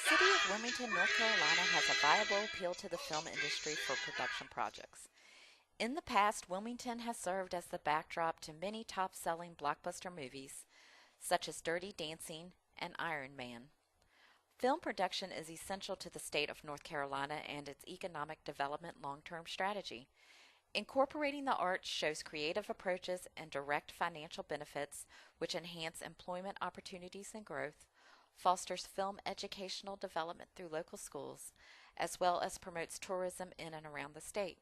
city of Wilmington, North Carolina has a viable appeal to the film industry for production projects. In the past, Wilmington has served as the backdrop to many top-selling blockbuster movies, such as Dirty Dancing and Iron Man. Film production is essential to the state of North Carolina and its economic development long-term strategy. Incorporating the arts shows creative approaches and direct financial benefits which enhance employment opportunities and growth, fosters film educational development through local schools, as well as promotes tourism in and around the state.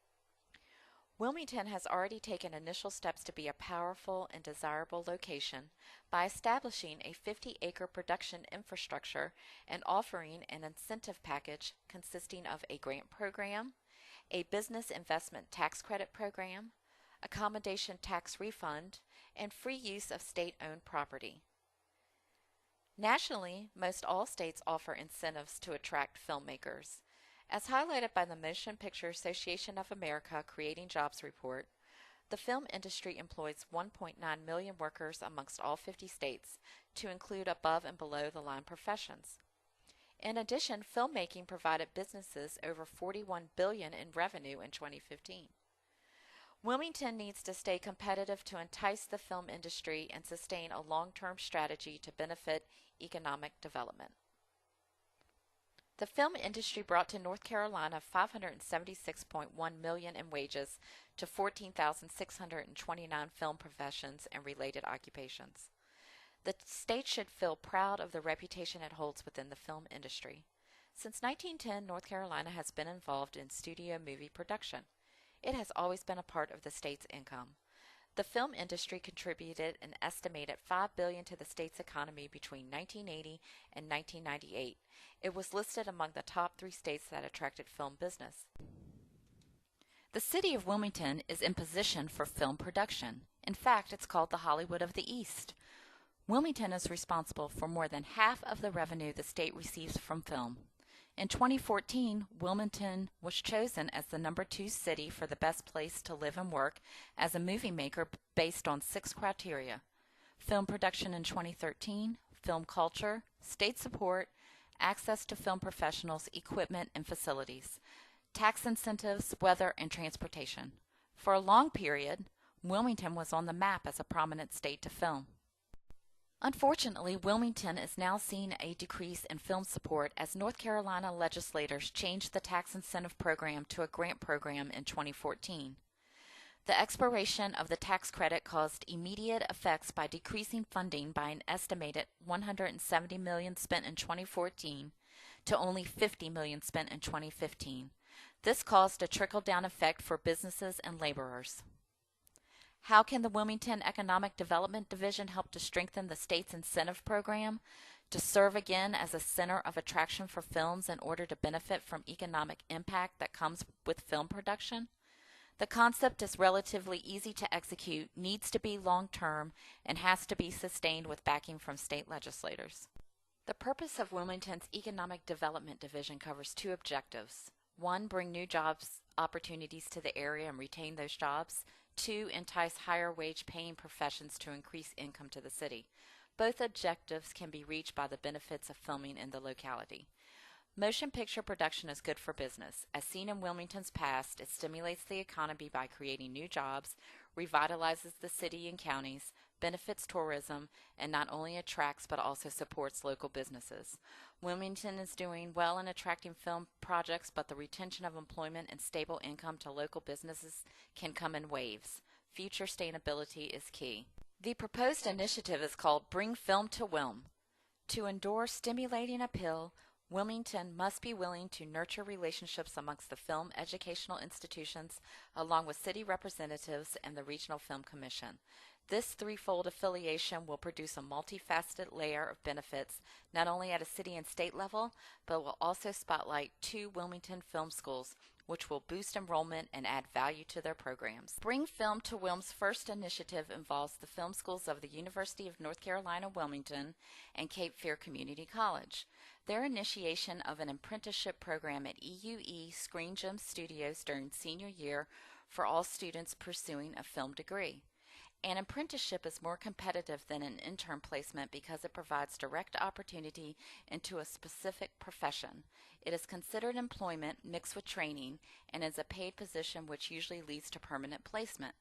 Wilmington has already taken initial steps to be a powerful and desirable location by establishing a 50-acre production infrastructure and offering an incentive package consisting of a grant program, a business investment tax credit program, accommodation tax refund, and free use of state-owned property. Nationally, most all states offer incentives to attract filmmakers. As highlighted by the Motion Picture Association of America Creating Jobs report, the film industry employs 1.9 million workers amongst all 50 states, to include above and below the line professions. In addition, filmmaking provided businesses over $41 billion in revenue in 2015. Wilmington needs to stay competitive to entice the film industry and sustain a long-term strategy to benefit economic development. The film industry brought to North Carolina $576.1 million in wages to 14,629 film professions and related occupations. The state should feel proud of the reputation it holds within the film industry. Since 1910, North Carolina has been involved in studio movie production. It has always been a part of the state's income. The film industry contributed an estimated $5 billion to the state's economy between 1980 and 1998. It was listed among the top 3 states that attracted film business. The city of Wilmington is in position for film production. In fact, it's called the Hollywood of the East. Wilmington is responsible for more than half of the revenue the state receives from film. In 2014, Wilmington was chosen as the number 2 city for the best place to live and work as a movie maker based on 6 criteria: film production in 2013, film culture, state support, access to film professionals, equipment, and facilities, tax incentives, weather, and transportation. For a long period, Wilmington was on the map as a prominent state to film. Unfortunately, Wilmington is now seeing a decrease in film support as North Carolina legislators changed the tax incentive program to a grant program in 2014. The expiration of the tax credit caused immediate effects by decreasing funding by an estimated $170 million spent in 2014 to only $50 million spent in 2015. This caused a trickle-down effect for businesses and laborers. How can the Wilmington Economic Development Division help to strengthen the state's incentive program to serve again as a center of attraction for films in order to benefit from economic impact that comes with film production? The concept is relatively easy to execute, needs to be long-term, and has to be sustained with backing from state legislators. The purpose of Wilmington's Economic Development Division covers 2 objectives. 1, bring new jobs opportunities to the area and retain those jobs. 2, entice higher wage paying professions to increase income to the city. Both objectives can be reached by the benefits of filming in the locality. Motion picture production is good for business. As seen in Wilmington's past, it stimulates the economy by creating new jobs, revitalizes the city and counties, benefits tourism, and not only attracts but also supports local businesses. Wilmington is doing well in attracting film projects, but the retention of employment and stable income to local businesses can come in waves. Future sustainability is key. The proposed initiative is called Bring Film to Wilm. To endure stimulating appeal, Wilmington must be willing to nurture relationships amongst the film educational institutions along with city representatives and the Regional Film Commission. This threefold affiliation will produce a multifaceted layer of benefits not only at a city and state level, but will also spotlight 2 Wilmington film schools, which will boost enrollment and add value to their programs. Bring Film to Wilm's first initiative involves the film schools of the University of North Carolina, Wilmington, and Cape Fear Community College. Their initiation of an apprenticeship program at EUE Screen Gem Studios during senior year for all students pursuing a film degree. An apprenticeship is more competitive than an intern placement because it provides direct opportunity into a specific profession. It is considered employment mixed with training and is a paid position which usually leads to permanent placement.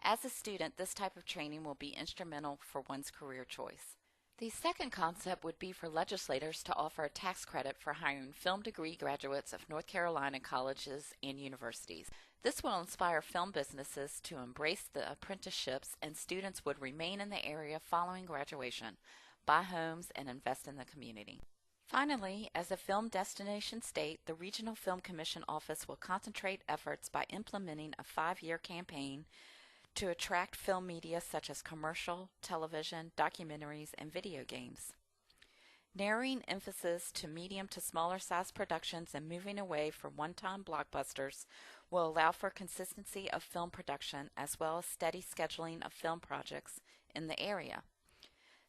As a student, this type of training will be instrumental for one's career choice. The second concept would be for legislators to offer a tax credit for hiring film degree graduates of North Carolina colleges and universities. This will inspire film businesses to embrace the apprenticeships, and students would remain in the area following graduation, buy homes, and invest in the community. Finally, as a film destination state, the Regional Film Commission Office will concentrate efforts by implementing a 5-year campaign to attract film media such as commercial, television, documentaries, and video games. Narrowing emphasis to medium to smaller size productions and moving away from one-time blockbusters will allow for consistency of film production as well as steady scheduling of film projects in the area.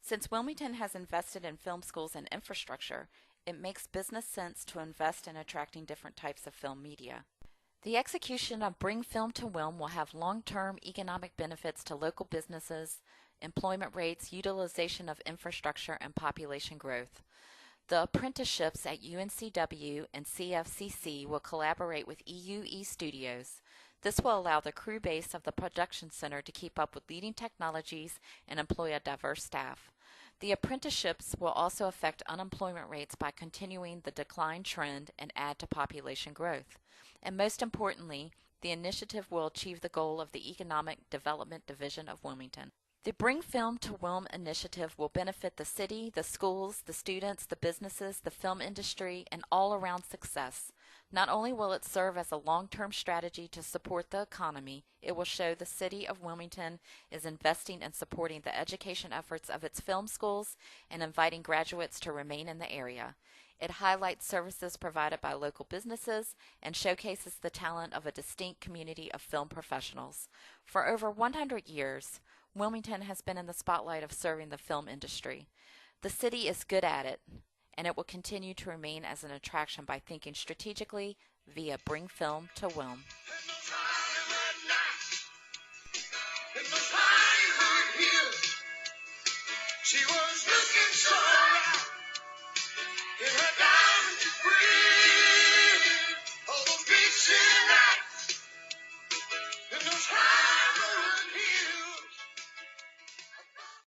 Since Wilmington has invested in film schools and infrastructure, it makes business sense to invest in attracting different types of film media. The execution of Bring Film to Wilm will have long-term economic benefits to local businesses, employment rates, utilization of infrastructure, and population growth. The apprenticeships at UNCW and CFCC will collaborate with EUE Studios. This will allow the crew base of the production center to keep up with leading technologies and employ a diverse staff. The apprenticeships will also affect unemployment rates by continuing the decline trend and add to population growth. And most importantly, the initiative will achieve the goal of the Economic Development Division of Wilmington. The Bring Film to Wilm initiative will benefit the city, the schools, the students, the businesses, the film industry, and all-around success. Not only will it serve as a long-term strategy to support the economy, it will show the city of Wilmington is investing and supporting the education efforts of its film schools and inviting graduates to remain in the area. It highlights services provided by local businesses and showcases the talent of a distinct community of film professionals. For over 100 years, Wilmington has been in the spotlight of serving the film industry. The city is good at it, and it will continue to remain as an attraction by thinking strategically via Bring Film to Wilm. She was looking so